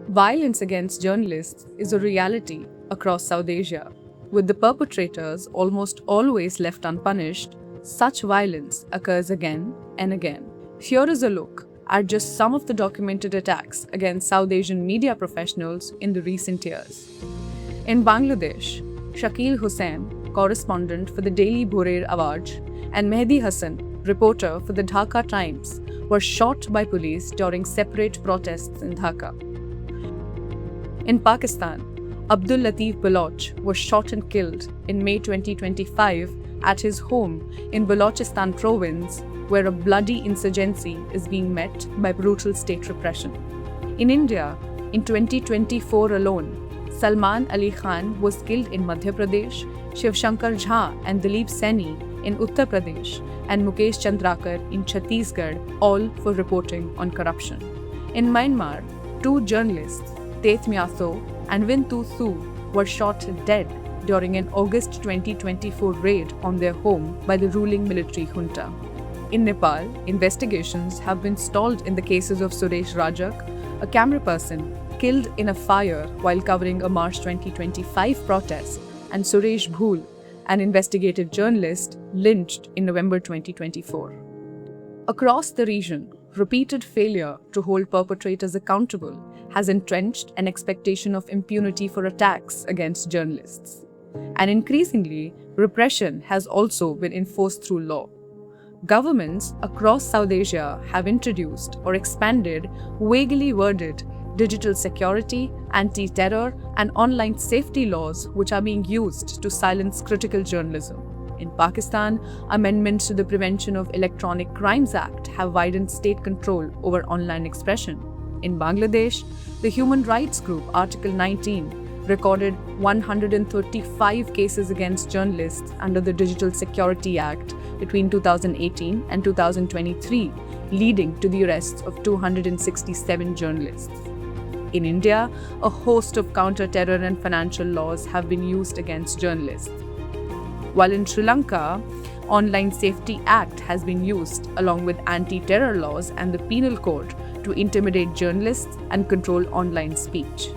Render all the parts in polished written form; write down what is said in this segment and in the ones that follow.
Violence against journalists is a reality across South Asia. With the perpetrators almost always left unpunished, such violence occurs again and again. Here is a look at just some of the documented attacks against South Asian media professionals in the recent years. In Bangladesh, Shakil Hussain, correspondent for the Daily Bhorer Awaj, and Mehdi Hassan, reporter for the Dhaka Times, were shot by police during separate protests in Dhaka. In Pakistan, Abdul Latif Baloch was shot and killed in May 2025 at his home in Balochistan province, where a bloody insurgency is being met by brutal state repression. In India, in 2024 alone, Salman Ali Khan was killed in Madhya Pradesh, Shiv Shankar Jha and Dilip Saini in Uttar Pradesh, and Mukesh Chandrakar in Chhattisgarh, all for reporting on corruption. In Myanmar, two journalists, Tet Myatho and Win Tu Thu, were shot dead during an August 2024 raid on their home by the ruling military junta. In Nepal, investigations have been stalled in the cases of Suresh Rajak, a camera person killed in a fire while covering a March 2025 protest, and Suresh Bhool, an investigative journalist, lynched in November 2024. Across the region, repeated failure to hold perpetrators accountable has entrenched an expectation of impunity for attacks against journalists. And increasingly, repression has also been enforced through law. Governments across South Asia have introduced or expanded vaguely worded digital security, anti-terror, and online safety laws which are being used to silence critical journalism. In Pakistan, amendments to the Prevention of Electronic Crimes Act have widened state control over online expression. In Bangladesh, the human rights group Article 19 recorded 135 cases against journalists under the Digital Security Act between 2018 and 2023, leading to the arrests of 267 journalists. In India, a host of counter-terror and financial laws have been used against journalists. While in Sri Lanka, Online Safety Act has been used along with anti-terror laws and the Penal Code to intimidate journalists and control online speech.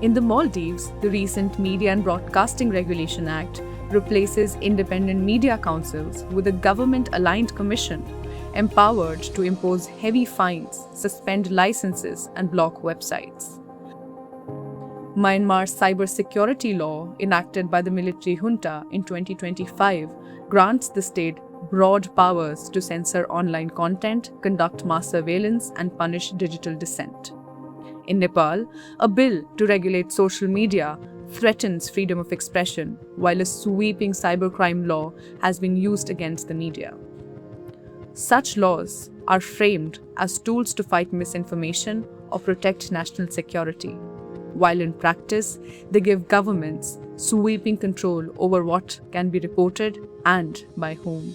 In the Maldives, the recent Media and Broadcasting Regulation Act replaces independent media councils with a government-aligned commission empowered to impose heavy fines, suspend licenses, and block websites. Myanmar's cybersecurity law, enacted by the military junta in 2025, grants the state broad powers to censor online content, conduct mass surveillance, and punish digital dissent. In Nepal, a bill to regulate social media threatens freedom of expression, while a sweeping cybercrime law has been used against the media. Such laws are framed as tools to fight misinformation or protect national security, while in practice, they give governments sweeping control over what can be reported and by whom.